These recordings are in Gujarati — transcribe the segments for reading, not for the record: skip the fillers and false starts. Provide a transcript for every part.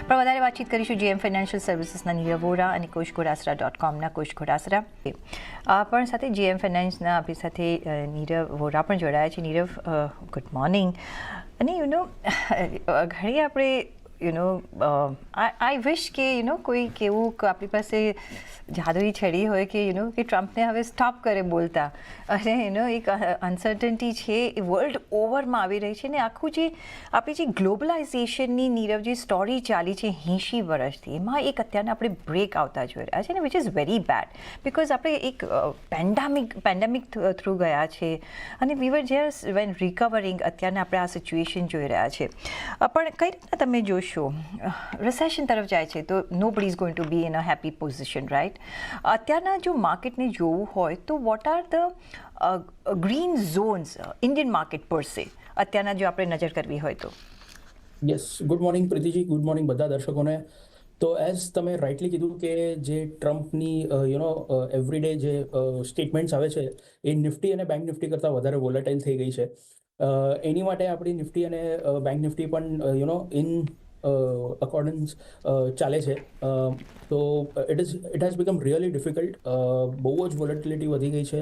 પણ વધારે વાતચીત કરીશું જેએમ ફાઇનાન્શિયલ સર્વિસીસના નીરવ વોરા અને કોષઘોડાસરા.comના કોષઘોડાસરા પણ સાથે જેએમ ફાઇનાન્સના આપણી સાથે નીરવ વોરા પણ જોડાયા છે. Nirav, good morning. અને ઘણી આપણે આઈ વિશ કે કોઈક એવું આપણી પાસે જાદુઈ છડી હોય કે કે ટ્રમ્પને હવે સ્ટોપ કરે બોલતા. અને એક અનસર્ટનિટી છે એ વર્લ્ડ ઓવરમાં આવી રહી છે. ને આખું જે આપણી જે ગ્લોબલાઇઝેશનની નીરવ જે સ્ટોરી ચાલી છે 80 વર્ષથી, એમાં એક અત્યારના આપણે બ્રેક આવતા જોઈ રહ્યા છે ને, which is very bad. Because આપણે એક પેન્ડેમિક થ્રુ ગયા છે અને વી વર જસ્ટ વેન રિકવરિંગ. અત્યારના આપણે આ સિચ્યુએશન જોઈ રહ્યા છે. પણ કઈ રીતના તમે જોશો રિસેશન તરફ જાય છે તો nobody is going to be in a happy position, right? અત્યારના જો માર્કેટને જોવું હોય તો what are the green zones Indian market પર સે અત્યારના જો આપણે નજર કરવી હોય તો? Yes, good morning Preetiji, good morning બધા દર્શકોને. તો એઝ તમે રાઇટલી કીધું કે જે ટ્રમ્પની એવરીડે જે સ્ટેટમેન્ટ્સ આવે છે એ નિફ્ટી અને બેંક નિફ્ટી કરતાં વધારે વોલેટાઇલ થઈ ગઈ છે. એની માટે આપણી નિફ્ટી અને બેંક નિફ્ટી પણ ઇન અકોર્ડન્સ ચાલે છે. તો it has become really difficult. બહુ જ વોલેટિલિટી વધી ગઈ છે.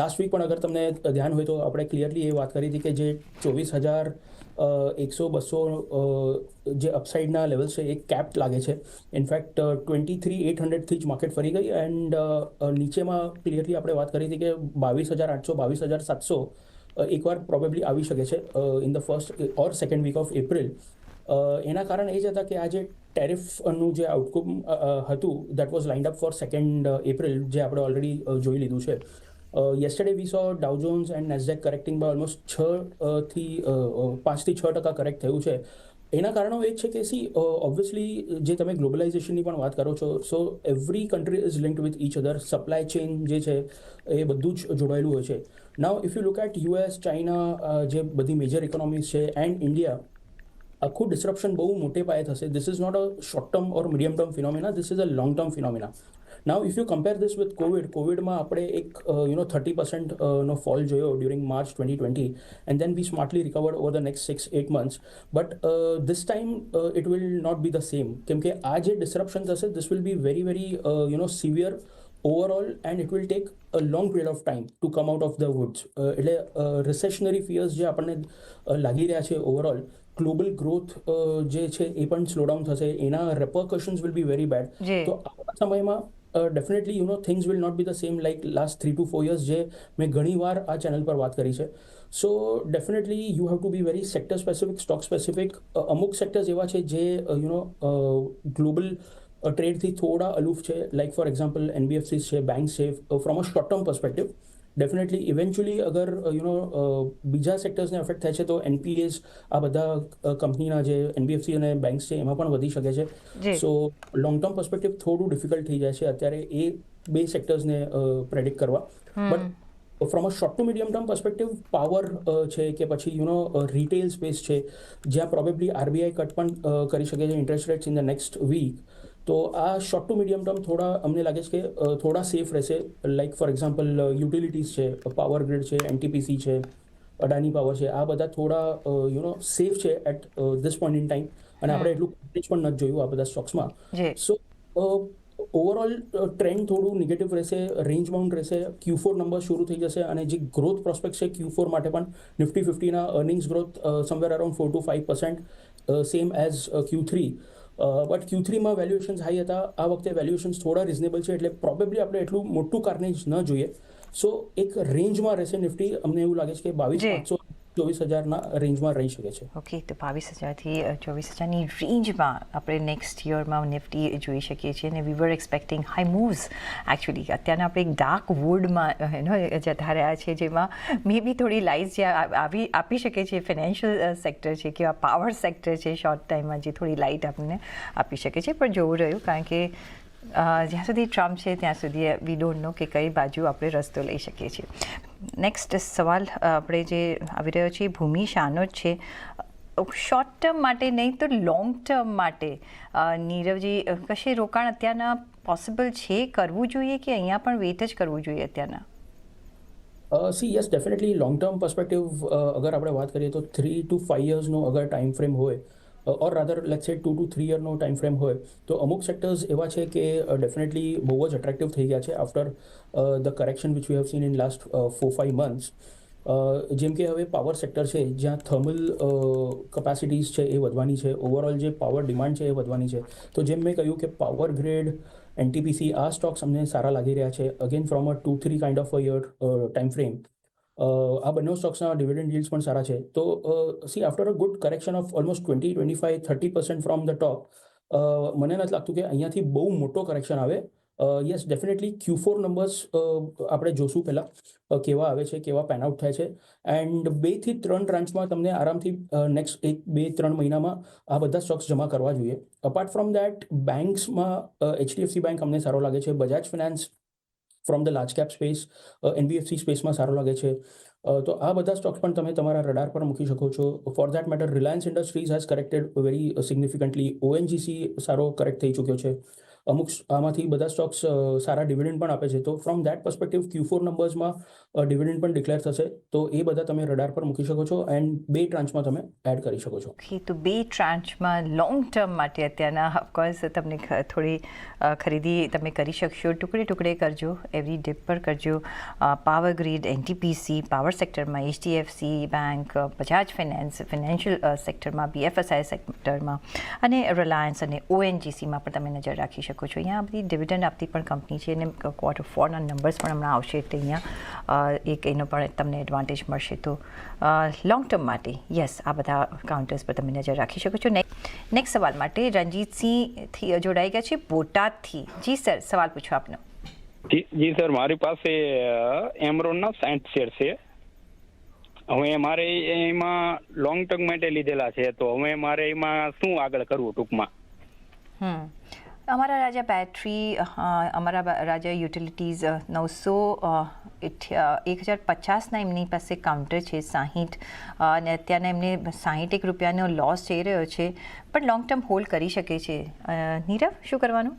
લાસ્ટ વીક પણ અગર તમને ધ્યાન હોય તો આપણે ક્લિયરલી એ વાત કરી હતી કે જે 24,100-200 જે અપસાઇડના લેવલ છે એ કેપ્ડ લાગે છે. ઇનફેક્ટ 23,800થી જ માર્કેટ ફરી ગઈ. એન્ડ નીચેમાં ક્લિયરલી આપણે વાત કરી હતી કે 22,800, 22,700 એકવાર પ્રોબેબલી આવી શકે છે in the first or second week of April. એના કારણ એ જ હતા કે આ જે ટેરિફનું જે આઉટકમ હતું that was lined up four 2 April, જે આપણે ઓલરેડી જોઈ લીધું છે. Yesterday we saw Dow Jones and Nasdaq correcting by almost 5 થી 6% કરેક્ટ થયું છે. એના કારણો એ છે કે ઓબ્વિયસલી જે તમે ગ્લોબલાઇઝેશનની પણ વાત કરો છો, so every country is linked with each other. Supply chain જે છે એ બધું જ જોડાયેલું હોય છે. Now if you look at US, China, જે બધી મેજર ઇકોનોમીઝ છે, એન્ડ ઇન્ડિયા, આખું ડિસ્રપ્શન બહુ મોટે પાયે થશે. This is not a short term or medium term phenomena, this is a long term phenomena. Now if you compare this with કોવિડમાં આપણે એક 30% નો ફોલ જોયો during March 2020, and then we smartly recovered over the next 6-8 months. But this time it will not be the same, કેમ કે આ જે ડિસ્રપ્શન થશે this will be very severe overall, and it will take a long period of time to come out of the woods. એટલે રિસેશનરી ફિયર્સ જે આપણને લાગી રહ્યા છે ઓવરઓલ, ગ્લોબલ ગ્રોથ જે છે એ પણ સ્લો ડાઉન થશે. એના repercussions will be very bad. તો આવા સમયમાં definitely things will not be the same like last 3 to 4 years, જે મેં ઘણી વાર આ ચેનલ પર વાત કરી છે. સો definitely you have to be very sector specific, stock specific. અમુક સેક્ટર્સ એવા છે જે ગ્લોબલ ટ્રેડથી થોડા અલૂફ છે, લાઇક ફોર એક્ઝામ્પલ એનબીએફસીસ છે, બેંક છે, from a short term perspective. Definitely eventually અગર બીજા સેક્ટર્સને અફેક્ટ થાય છે તો એનપીએસ, આ બધા કંપનીના જે એનબીએફસી અને બેંક્સ છે એમાં પણ વધી શકે છે. સો લોંગ ટર્મ પર્સપેક્ટિવ થોડું ડિફિકલ્ટ થઈ જાય છે અત્યારે એ બે સેક્ટર્સને પ્રેડિક્ટ કરવા. But from a short to medium term perspective, power છે કે પછી રિટેલ સ્પેસ છે, જ્યાં પ્રોબેબલી આરબીઆઈ કટ પણ કરી શકે છે interest rates in the next week. તો આ શોર્ટ ટુ મીડિયમ ટર્મ થોડા અમને લાગે છે કે થોડા સેફ રહેશે. લાઇક ફોર એક્ઝામ્પલ યુટિલિટીઝ છે, પાવર ગ્રીડ છે, એનટીપીસી છે, અડાની પાવર છે, આ બધા થોડા સેફ છે at this point in time. અને આપણે એટલું પણ નથી જોયું આ બધા સ્ટોક્સમાં. સો ઓવરઓલ ટ્રેન્ડ થોડું નેગેટિવ રહેશે, રેન્જ બાઉન્ડ રહેશે. Q4 નંબર શરૂ થઈ જશે અને જે ગ્રોથ પ્રોસ્પેક્ટ છે Q4 માટે પણ નિફ્ટી 50ના earnings growth somewhere around 4 to 5%, same as Q3. But Q3માં વેલ્યુએશન્સ હાઈ હતા, આ વખતે વેલ્યુએશન્સ થોડા રિઝનેબલ છે, એટલે પ્રોબેબલી આપણે એટલું મોટું કાર્નેજ ન જોઈએ. સો એક રેન્જમાં રહેશે નિફ્ટી. અમને એવું લાગે છે કે 22,500 24,000ના રેન્જમાં રહી શકે છે. ઓકે, તો 22,000થી 24,000ની રેન્જમાં આપણે નેક્સ્ટ યરમાં નિફ્ટી જોઈ શકીએ છીએ. અને વી વર એક્સપેક્ટિંગ હાઈ મૂવ્સ. એકચ્યુઅલી અત્યારના આપણે એક ડાર્ક વુડમાં જતા રહ્યા છે, જેમાં મે બી થોડી લાઇટ્સ જે આપી શકે છે ફાઇનાન્શિયલ સેક્ટર છે કે પાવર સેક્ટર છે, શોર્ટ ટાઈમમાં જે થોડી લાઇટ આપણને આપી શકે છે. પણ જોવું રહ્યું, કારણ કે જ્યાં સુધી ટ્રમ્પ છે ત્યાં સુધી વી ડોન્ટ નો કે કઈ બાજુ આપણે રસ્તો લઈ શકીએ છીએ. નેક્સ્ટ સવાલ આપણે જે આવી રહ્યો છે ભૂમિ શાહનો જ છે. શોર્ટ ટર્મ માટે નહીં તો લોંગ ટર્મ માટે નીરવજી કશે રોકાણ અત્યારના પોસિબલ છે, કરવું જોઈએ કે અહીંયા પણ વેઇટ જ કરવું જોઈએ અત્યારના? Yes, definitely long term perspective અગર આપણે વાત કરીએ તો 3 to 5 yearsનો અગર ટાઈમ ફ્રેમ હોય ઓર રાધર લેટ્સ સે 2 to 3 યરનો ટાઈમ ફ્રેમ હોય તો અમુક સેક્ટર્સ એવા છે કે ડેફિનેટલી બહુ જ અટ્રેક્ટિવ થઈ ગયા છે after the correction which we have seen in last 4-5 months. જેમ કે હવે પાવર સેક્ટર છે જ્યાં થર્મલ કેપેસિટીઝ છે એ વધવાની છે, ઓવરઓલ જે પાવર ડિમાન્ડ છે એ વધવાની છે. તો જેમ મેં કહ્યું કે પાવર ગ્રેડ એનટીપીસી આ સ્ટોક્સ અમને સારા લાગી રહ્યા છે again from a 2-3 kind of a year time frame. આ બંને સ્ટોક્સના ડિવિડન્ડ yields પણ સારા છે. તો C after a good correction of almost 20-25-30% from the top મને નથી લાગતું કે અહીંયાથી બહુ મોટો કરેક્શન આવે. યસ ડેફિનેટલી Q4 નંબર્સ આપણે જોશું પહેલાં કેવા આવે છે, કેવા પેન આઉટ થાય છે. એન્ડ 2 થી 3 ટ્રાન્ચમાં તમને આરામથી નેક્સ્ટ 1-2-3 મહિનામાં આ બધા સ્ટોક્સ જમા કરવા જોઈએ. અપાર્ટ ફ્રોમ દેટ બેન્ક્સમાં HDFC બેંક અમને સારો લાગે છે, Bajaj Finance from the large cap space, NBFC સ્પેસમાં સારો લાગે છે. તો આ બધા સ્ટોક્સ પણ તમે તમારા રડાર પર મૂકી શકો છો. For that matter Reliance industries has corrected very significantly, ONGC સારો કરેક્ટ થઈ ચૂક્યો છે. અમુક આમાંથી બધા સ્ટોક્સ સારા ડિવિડન્ડ પણ આપે છે. તો ફ્રોમ દેટ પર્સપેક્ટિવ Q4 નંબર્સમાં ડિવિડન્ડ પણ ડિક્લેર થશે. તો એ બધા તમે રડાર પર મૂકી શકો છો એન્ડ 2 ટ્રાન્ચમાં તમે એડ કરી શકો છો. ઓકે, તો 2 ટ્રાન્ચમાં લોંગ ટર્મ માટે અત્યારના ઓફકોર્સ તમને થોડી ખરીદી તમે કરી શકશો. ટુકડે કરજો, એવરી ડિપ પર કરજો. પાવર ગ્રીડ, એનટીપીસી, પાવર સેક્ટરમાં HDFC bank, Bajaj finance, financial સેક્ટરમાં, BFSI સેક્ટરમાં અને રિલાયન્સ અને ONGCમાં પણ તમે નજર રાખી શકો છો. અહીંયા બધી ડિવિડન્ડ આપતી પણ કંપની છે અને Q4ના નંબર્સ પણ હમણાં આવશે એટલે અહીંયા એક એનો પણ તમને એડવાન્ટેજ મળશે. તો લોંગ ટર્મ માટે યસ આ બધા કાઉન્ટર્સ પર તમે નજર રાખી શકો છો. નેક્સ્ટ સવાલ માટે રણજીતસિંહથી જોડાઈ ગયા છે બોટાદથી. જી સર, સવાલ પૂછો આપનો. જી સર, મારી પાસે એમરોનના 60 શેર છે. હવે મારે એમાં લોંગ ટર્મ માટે લીધેલા છે, તો હવે મારે એમાં શું આગળ કરવું ટૂંકમાં? અમારા રાજા બેટરી, અમારા રાજા યુટિલિટીઝ 1050ના એમની પાસે કાઉન્ટર છે 60 અને અત્યારના એમને 61 રૂપિયાનો લોસ જઈ રહ્યો છે, પણ લોંગ ટર્મ હોલ્ડ કરી શકે છે. નીરવ, શું કરવાનું?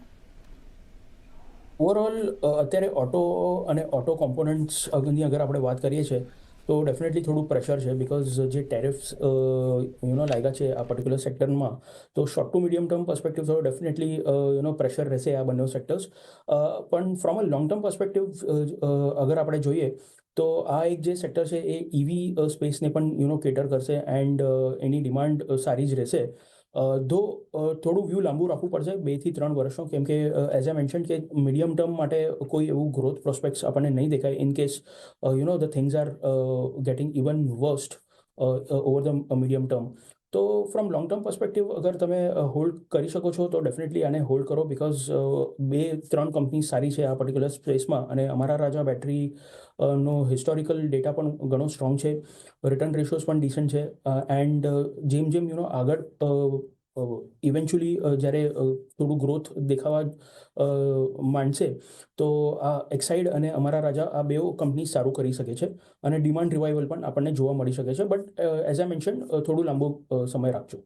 ઓવરઓલ અત્યારે ઓટો અને ઓટો કોમ્પોનન્ટ્સની અગર આપણે વાત કરીએ છીએ તો ડેફિનેટલી થોડું પ્રેશર છે બિકોઝ જે ટેરિફ્સ લાગ્યા છે આ પર્ટિક્યુલર સેક્ટરમાં, તો short to medium term perspective તો ડેફિનેટલી પ્રેશર રહેશે આ બંને સેક્ટર્સ. પણ from a long term perspective અગર આપણે જોઈએ તો આ એક જે સેક્ટર છે એ EV સ્પેસને પણ કેટર કરશે એન્ડ એની ડિમાન્ડ સારી જ રહેશે. ધો થોડું વ્યૂ લાંબુ રાખવું પડશે 2 થી 3 વર્ષનો, કેમ કે એઝ આઈ મેન્શન કે મીડિયમ ટર્મ માટે કોઈ એવું ગ્રોથ પ્રોસ્પેક્ટ્સ આપણને નહીં દેખાય in case the things are getting even worst over the medium term. તો ફ્રોમ લોંગ ટર્મ પર્સપેક્ટિવ અગર તમે હોલ્ડ કરી શકો છો તો ડેફિનેટલી આને હોલ્ડ કરો બિકોઝ 2-3 કંપની સારી છે આ પર્ટિક્યુલર સ્પેસમાં અને અમારા રાજા બેટરી નો હિસ્ટોરિકલ ડેટા પણ ઘણો સ્ટ્રોંગ છે, રિટર્ન રેશિયોઝ પણ ડિસન્ટ છે એન્ડ જેમ આગળ ઇવેન્ચ્યુઅલી જ્યારે થોડું ગ્રોથ દેખાવા માંડશે તો આ એક્સાઇડ અને અમારા રાજા આ બે કંપની સારું કરી શકે છે અને ડિમાન્ડ રિવાઇવલ પણ આપણને જોવા મળી શકે છે. બટ એઝ આઈ મેન્શન થોડું લાંબો સમય રાખજો.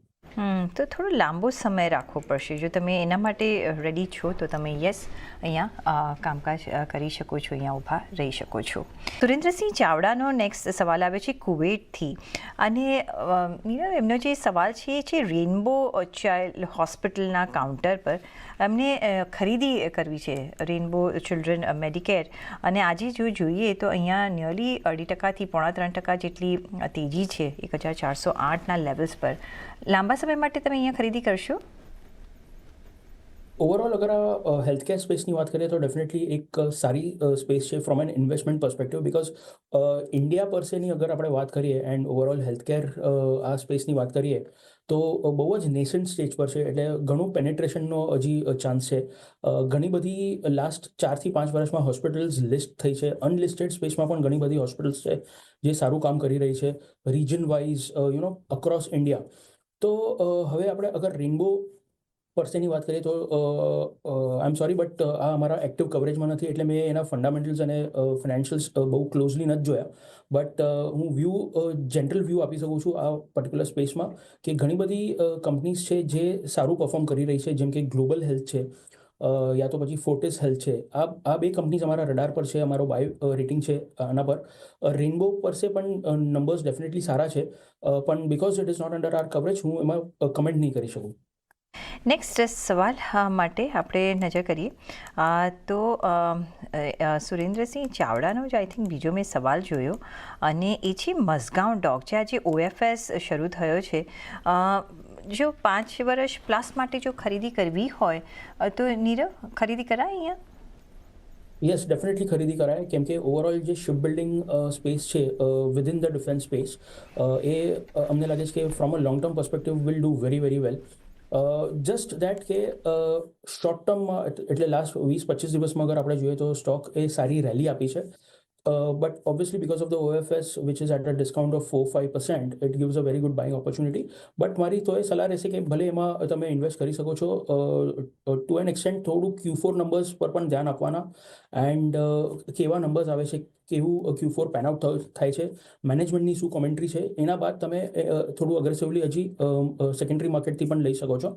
તો થોડો લાંબો સમય રાખવો પડશે. જો તમે એના માટે રેડી છો તો તમે યસ અહીંયા કામકાજ કરી શકો છો, અહીંયા ઊભા રહી શકો છો. સુરેન્દ્રસિંહ ચાવડાનો નેક્સ્ટ સવાલ આવે છે કુવૈતથી અને એમનો જે સવાલ છે એ છે રેનબો ચાઇલ્ડ હોસ્પિટલના કાઉન્ટર પર એમને ખરીદી કરવી છે, રેનબો ચિલ્ડ્રન મેડિકેર, અને આજે જો જોઈએ તો અહીંયા નિયરલી 2.5% થી 3% જેટલી તેજી છે 1408ના લેવલ્સ પર. લાંબા સમય માટે તમે અહીંયા ખરીદી કરશો? ઓવરઓલ અગર આ હેલ્થકેર સ્પેસની વાત કરીએ તો ડેફિનેટલી એક સારી સ્પેસ છે from an investment perspective because India પરસેની અગર આપણે વાત કરીએ એન્ડ ઓવરઓલ હેલ્થકેર આ સ્પેસની વાત કરીએ તો બહુ જ નેસન્ટ સ્ટેજ પર છે, એટલે ઘણું પેનેટ્રેશનનો હજી ચાન્સ છે. ઘણી બધી લાસ્ટ 4 થી 5 વર્ષમાં હોસ્પિટલ્સ લિસ્ટ થઈ છે, અનલિસ્ટેડ સ્પેસમાં પણ ઘણી બધી હોસ્પિટલ્સ છે જે સારું કામ કરી રહી છે રીજન વાઇઝ અક્રોસ ઇન્ડિયા. તો હવે આપણે અગર રેનબો પરસેની વાત કરીએ તો આઈ એમ સોરી બટ આ અમારા એક્ટિવ કવરેજમાં નથી એટલે મેં એના ફંડામેન્ટલ્સ અને ફિનાન્શિયલ્સ બહુ ક્લોઝલી નથી જોયા. બટ હું જનરલ વ્યૂ આપી શકું છું આ પર્ટિક્યુલર સ્પેસમાં કે ઘણી બધી કંપનીઝ છે જે સારું પરફોર્મ કરી રહી છે, જેમ કે ગ્લોબલ હેલ્થ છે, યા તો પછી ફોર્ટિસ હેલ્થ છે. આ બે કંપનીઝ અમારા રડાર પર છે. અમારો બાય રેટિંગ છે આના પર. રેનબો પર સે પણ નંબર્સ ડેફિનેટલી સારા છે, પણ because it is not under our coverage હું એમાં કમેન્ટ નહીં કરી શકું. નેક્સ્ટ સવાલ માટે આપણે નજર કરીએ તો સુરેન્દ્રસિંહ ચાવડાનો જ આઈ થિંક બીજો મેં સવાલ જોયો, અને એ છે મઝગાંવ ડોગ, જે આજે OFS શરૂ થયો છે. જો 5 વર્ષ પ્લસ માટે જો ખરીદી કરવી હોય તો નીરવ ખરીદી કરાય અહીંયા? યસ, ડેફિનેટલી ખરીદી કરાય, કેમ કે ઓવરઓલ જે શિપ બિલ્ડિંગ સ્પેસ છે વિધિન ધ ડિફેન્સ સ્પેસ, એ અમને લાગે છે કે from a long term perspective will do very very well. Just that કે શોર્ટ ટર્મમાં એટલે લાસ્ટ 20-25 દિવસમાં અગર આપણે જોઈએ તો સ્ટોક એ સારી રેલી આપી છે. But obviously because of the OFS which is at a discount of 4-5%, it gives a very good buying opportunity. But મારી તો એ સલાહ રહેશે કે ભલે એમાં તમે ઇન્વેસ્ટ કરી શકો છો, ટુ એન એક્સટેન્ટ થોડું Q4 નંબર્સ પર પણ ધ્યાન આપવાના, એન્ડ કેવા નંબર્સ આવે છે, કેવું Q4 પેન આઉટ થાય છે, મેનેજમેન્ટની શું કોમેન્ટ્રી છે, એના બાદ તમે થોડું અગ્રેસિવલી હજી સેકન્ડરી માર્કેટથી પણ લઈ શકો છો.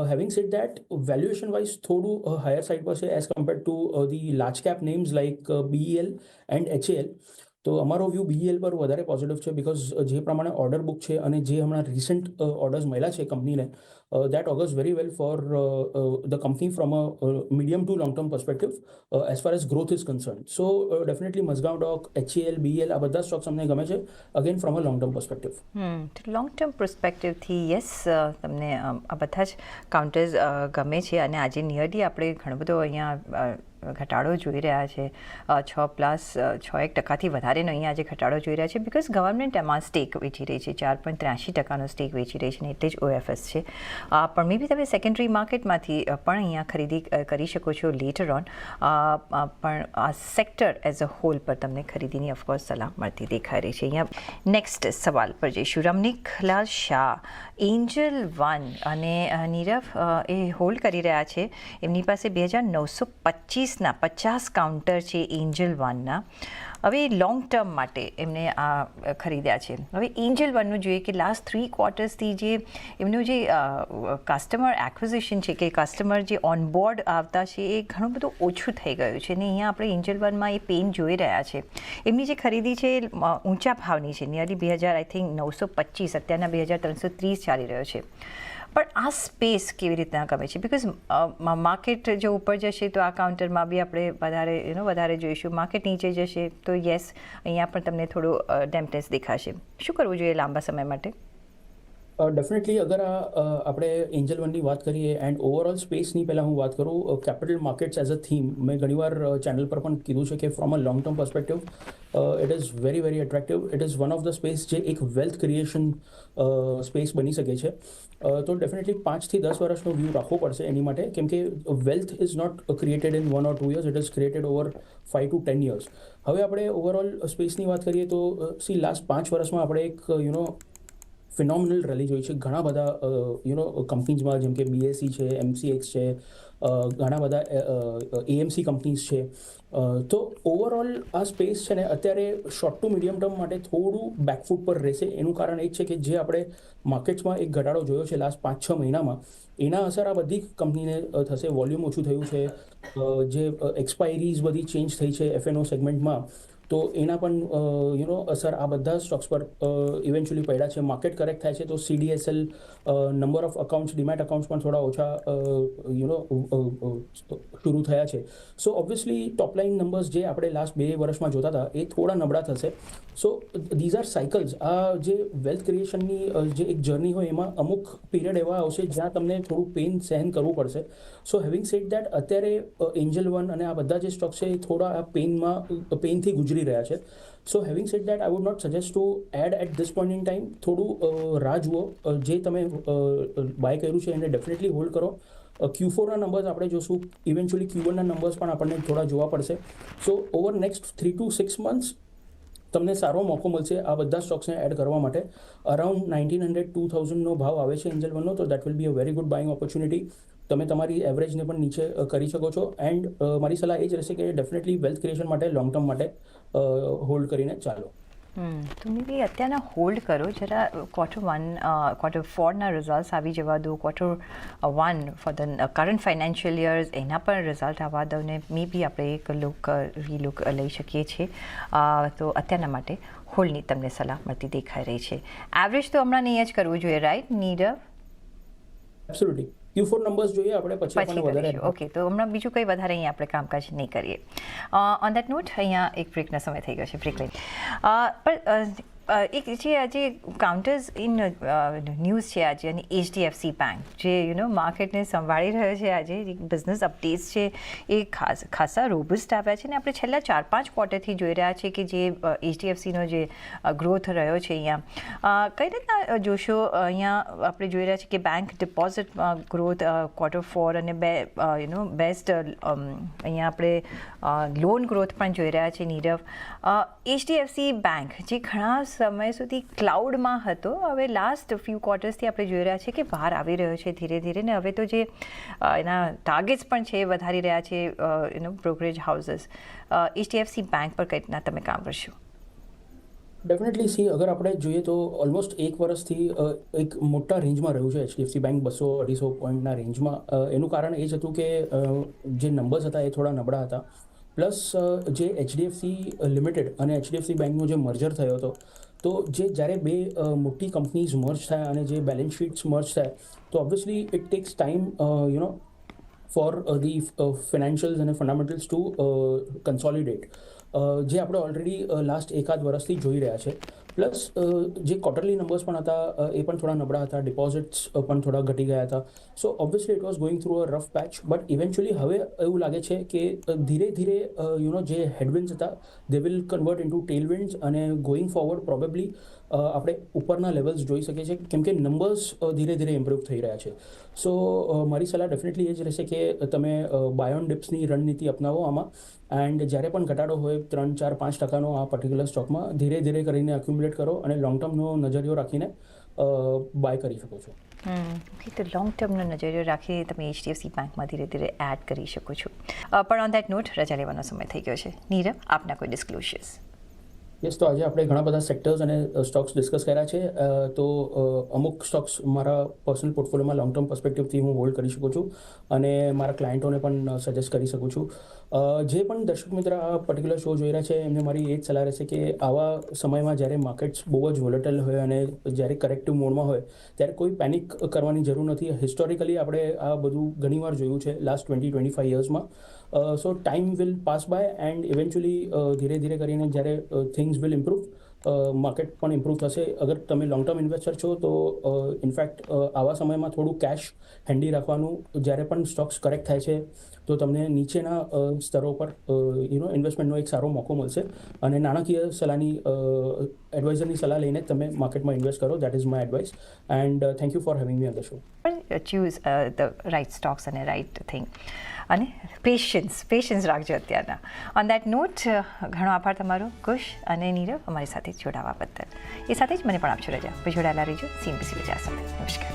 Having said that, valuation wise થોડું હાયર સાઇડ પર છે as compared to the large cap names like BEL and HAL. તો અમારો વ્યૂ BEL પર વધારે પોઝિટિવ છે, બિકોઝ જે પ્રમાણે ઓર્ડર બુક છે અને જે હમણાં રિસન્ટ ઓર્ડર્સ મળ્યા છે કંપનીને, that augurs very well for the company from a medium to long term perspective as far as growth is concerned. So definitely Mazgaon Dock, HAL, BEL આ બધા સ્ટોક્સ અમને ગમે છે, again from a long term perspective. Long term પર્સપેક્ટિવથી યસ, તમને આ બધા જ કાઉન્ટર્સ ગમે છે, અને આજે નિયરલી આપણે ઘણો બધો અહીંયા ઘટાડો જોઈ રહ્યા છે, 6.1% વધારેનો અહીંયા આજે ઘટાડો જોઈ રહ્યા છે, બિકોઝ ગવર્મેન્ટ એમાં સ્ટેક વેચી રહી છે, 4.83% સ્ટેક વેચી રહી છે, ને એટલે જ OFS છે. પણ મે બી તમે સેકન્ડરી માર્કેટમાંથી પણ અહીંયા ખરીદી કરી શકો છો લેટર ઓન, પણ આ સેક્ટર એઝ અ હોલ પર તમને ખરીદીની ઓફકોર્સ સલાહ મળતી દેખાઈ રહી છે. અહીંયા નેક્સ્ટ સવાલ પર જઈશું. રમણીકલાલ શાહ, એન્જલ 1 અને નીરવ એ હોલ્ડ કરી રહ્યા છે. એમની પાસે 2925ના 50 કાઉન્ટર છે એન્જલ 1ના. હવે લોંગ ટર્મ માટે એમને આ ખરીદ્યા છે. હવે એન્જલ 1નું જોઈએ કે લાસ્ટ 3 ક્વાર્ટર્સથી જે એમનું જે કસ્ટમર એક્વિઝિશન છે, કે કસ્ટમર જે ઓનબોર્ડ આવતા છે, એ ઘણું બધું ઓછું થઈ ગયું છે, ને અહીંયા આપણે એન્જલ 1માં એ પેન જોઈ રહ્યા છે. એમની જે ખરીદી છે ઊંચા ભાવની છે, નિયરલી 2000 આઈ થિંક 925, અત્યારના 2330 ચાલી રહ્યો છે. પણ આ સ્પેસ કેવી રીતના ગમે છે? બિકોઝ માર્કેટ જો ઉપર જશે તો આ કાઉન્ટરમાં બી આપણે વધારે જોઈશું, માર્કેટ નીચે જશે તો યસ, અહીંયા પણ તમને થોડું ડેમ્પનેસ દેખાશે. શું કરવું જોઈએ લાંબા સમય માટે? ડેફિનેટલી અગર આપણે એન્જલ 1ની વાત કરીએ એન્ડ ઓવરઓલ સ્પેસની પહેલાં હું વાત કરું, capital markets as a theme મેં ઘણીવાર ચેનલ પર પણ કીધું છે કે from a long term perspective it is very very attractive. It is one of the space જે એક વેલ્થ ક્રિએશન સ્પેસ બની શકે છે. તો ડેફિનેટલી 5 થી 10 વર્ષનો વ્યૂ રાખવો પડશે એની માટે, કેમ કે wealth is not created in 1 or 2 years, it is created over 5 to 10 years. હવે આપણે ઓવરઓલ સ્પેસની વાત કરીએ તો લાસ્ટ 5 વર્ષમાં આપણે એક ફિનોમિનલ રેલી જોઈ છે ઘણા બધા કંપનીઝમાં, જેમ કે BSE છે, MCX છે, ઘણા બધા AMC કંપનીઝ છે. તો ઓવરઓલ આ સ્પેસ છે ને અત્યારે શોર્ટ ટુ મીડિયમ ટર્મ માટે થોડું બેકફૂટ પર રહેશે. એનું કારણ એ જ છે કે જે આપણે માર્કેટ્સમાં એક ઘટાડો જોયો છે લાસ્ટ 5-6 મહિનામાં, એના અસર આ બધી કંપનીને થશે. વોલ્યુમ ઓછું થયું છે, જે એક્સપાયરીઝ બધી ચેન્જ થઈ છે F&O સેગમેન્ટમાં, તો એના પણ અસર આ બધા સ્ટોક્સ પર ઇવેન્ચ્યુઅલી પડ્યા છે. માર્કેટ કરેક્ટ થાય છે તો CDSL number of accounts, demat accounts પણ થોડા ઓછા શરૂ થયા છે. સો ઓબ્વિયસલી ટોપલાઇન નંબર્સ જે આપણે લાસ્ટ 2 વર્ષમાં જોતા હતા એ થોડા નબળા થશે. સો ધીઝ આર સાયકલ્સ. આ જે વેલ્થ ક્રિએશનની જે એક જર્ની હોય એમાં અમુક પીરિયડ એવા આવશે જ્યાં તમને થોડું પેન સહન કરવું પડશે. સો હેવિંગ સેડ દેટ અત્યારે એન્જલ 1 અને આ બધા જે સ્ટોક્સ છે એ થોડા આ પેનથી ગુજરી રહ્યા છે. So having said that I would not suggest to add at this point in time. થોડું રાહ જુઓ. જે તમે બાય કર્યું છે એને ડેફિનેટલી હોલ્ડ કરો. Q4ના નંબર્સ આપણે જોશું, ઇવેન્ચ્યુઅલી Q1ના નંબર્સ પણ આપણને થોડા જોવા પડશે. સો ઓવર નેક્સ્ટ 3 to 6 months તમને સારો મોકો મળશે આ બધા સ્ટોક્સને એડ કરવા માટે. અરાઉન્ડ 1900-2000નો ભાવ આવે છે એન્જલ 1નો, તો that will be a very good buying opportunity. તમે તમારી એવરેજને પણ નીચે કરી શકો છો. એન્ડ મારી સલાહ એ જ રહેશે કે ડેફિનેટલી વેલ્થ ક્રિએશન માટે લોંગ ટર્મ માટે હોલ્ડ કરીને ચાલો. તો મે બી અત્યારના હોલ્ડ કરો જરા. Q1 Q4ના રિઝલ્ટ આવી જવા દો. Q1 for the current financial years એના પણ રિઝલ્ટ આવવા દો ને મે બી આપણે એક રીલુક લઈ શકીએ છીએ. તો અત્યારના માટે હોલ્ડની તમને સલાહ મળતી દેખાઈ રહી છે. એવરેજ તો હમણાં નહીં જ કરવું જોઈએ, right Nirav? Absolutely. Q4 numbers જોઈએ આપણે પછી આપણને વધારે. કરીશું. ઓકે, તો હમણાં બીજું કંઈ વધારે અહીંયા આપણે કામકાજ નહીં કરીએ. ઓન દેટ નોટ અહીંયા એક બ્રેકનો સમય થઈ ગયો છે, બ્રેક લઈને. પણ એક જે આજે કાઉન્ટર્સ ઇન ન્યૂઝ છે આજે, અને HDFC બેંક જે માર્કેટને સંભાળી રહ્યો છે આજે, બિઝનેસ અપડેટ્સ છે એ ખાસા રોબસ્ટ આવ્યા છે. ને આપણે છેલ્લા 4-5 ક્વાર્ટરથી જોઈ રહ્યા છીએ કે જે HDFCનો જે ગ્રોથ રહ્યો છે અહીંયા કઈ રીતના જોશો? અહીંયા આપણે જોઈ રહ્યા છીએ કે બેંક ડિપોઝિટ ગ્રોથ Q4 અને બેસ્ટ અહીંયા આપણે લોન ગ્રોથ પણ જોઈ રહ્યા છીએ. નીરવ, HDFC બેંક જે ઘણા સમય સુધી ક્લાઉડમાં હતો, હવે લાસ્ટ ફ્યુ ક્વાર્ટર્સથી આપણે જોઈ રહ્યા છીએ કે બહાર આવી રહ્યો છે ધીરે ધીરે. ને હવે તો જે એના ટાર્ગેટ્સ પણ છે વધારી રહ્યા છે બ્રોકરેજ હાઉસીસ. HDFC બેંક પર કઈ રીતના તમે કામ કરશો? ડેફિનેટલી સી, અગર આપણે જોઈએ તો ઓલમોસ્ટ એક વર્ષથી એક મોટા રેન્જમાં રહ્યું છે HDFC બેંક, 200-250 પોઈન્ટના રેન્જમાં. એનું કારણ એ જ હતું કે જે નંબર્સ હતા એ થોડા નબળા હતા. પ્લસ જે HDFC લિમિટેડ અને HDFC બેંકનો જે મર્જર થયો હતો, તો જ્યારે બે મોટી કંપનીઝ મર્જ થાય અને જે બેલેન્સ શીટ્સ મર્જ થાય, તો obviously it takes time for the financials અને ફંડામેન્ટલ્સ ટુ કન્સોલિડેટ, જે આપણે ઓલરેડી લાસ્ટ એકાદ વર્ષથી જોઈ રહ્યા છે. પ્લસ જે ક્વાર્ટરલી નંબર્સ પણ હતા એ પણ થોડા નબળા હતા, ડિપોઝિટ્સ પણ થોડા ઘટી ગયા હતા. So obviously it was going through a rough patch. But eventually હવે એવું લાગે છે કે ધીરે ધીરે જે હેડવિન્ડ્સ હતા દે વિલ કન્વર્ટ ઇન્ટુ ટેલવિન્ડ્સ, અને ગોઈંગ ફોરવર્ડ પ્રોબેબલી આપણે ઉપરના લેવલ્સ જોઈ શકીએ છીએ, કેમ કે નંબર્સ ધીરે ધીરે ઇમ્પ્રૂવ થઈ રહ્યા છે. સો મારી સલાહ ડેફિનેટલી એ જ રહેશે કે તમે બાય ઓન ડિપ્સની રણનીતિ અપનાવો આમાં. એન્ડ જ્યારે પણ ઘટાડો હોય 3-4-5% આ પર્ટિક્યુલર સ્ટોકમાં, ધીરે ધીરે કરીને એક્યુમ્યુલેટ કરો અને લોંગ ટર્મનો નજરિયો રાખીને બાય કરી શકો છો. ઓકે, તો લોંગ ટર્મનો નજરિયો રાખીને તમે HDFC બેંકમાં ધીરે ધીરે એડ કરી શકો છો. પણ ઓન દેટ નોટ રજા લેવાનો સમય થઈ ગયો છે. નીરવ, આપના કોઈ ડિસ્ક્લોઝર્સ? યસ, તો આજે આપણે ઘણા બધા સેક્ટર્સ અને સ્ટોક્સ ડિસ્કસ કર્યા છે. તો અમુક સ્ટોક્સ મારા પર્સનલ પોર્ટફોલિયોમાં લોંગ ટર્મ પર્સપેક્ટિવથી હું હોલ્ડ કરી શકું છું અને મારા ક્લાયન્ટોને પણ સજેસ્ટ કરી શકું છું. જે પણ દર્શક મિત્ર આ પર્ટિક્યુલર શો જોઈ રહ્યા છે એમને મારી એ જ સલાહ રહેશે કે આવા સમયમાં જ્યારે માર્કેટ્સ બહુ જ વોલેટાઇલ હોય અને જ્યારે કરેક્ટિવ મોડમાં હોય ત્યારે કોઈ પેનિક કરવાની જરૂર નથી. હિસ્ટોરિકલી આપણે આ બધું ઘણીવાર જોયું છે લાસ્ટ 20-25 યર્સમાં. So time will pass by and eventually ધીરે ધીરે કરીને જ્યારે થિંગ્સ વિલ ઇમ્પ્રૂવ, માર્કેટ પણ ઇમ્પ્રૂવ થશે. અગર તમે લોંગ ટર્મ ઇન્વેસ્ટર છો તો ઇનફેક્ટ આવા સમયમાં થોડું કેશ હેન્ડી રાખવાનું. જ્યારે પણ સ્ટોક્સ કરેક્ટ થાય છે તો તમને નીચેના સ્તરો પર ઇન્વેસ્ટમેન્ટનો એક સારો મોકો મળશે. અને નાણાકીય સલાહની એડવાઇઝરની સલાહ લઈને તમે માર્કેટમાં ઇન્વેસ્ટ કરો. That is my advice. And thank you for having me on the show. Choose the right stocks અને રાઇટ થિંગ, અને પેશન્સ રાખજો અત્યારના. ઓન દેટ નોટ ઘણો આભાર તમારો કુશ અને નીરવ અમારી સાથે જોડાવા બદલ. એ સાથે જ મને પણ આપશો રજા. જોડાયેલા રહીજો CNBC વિચાર સાથે. નમસ્કાર.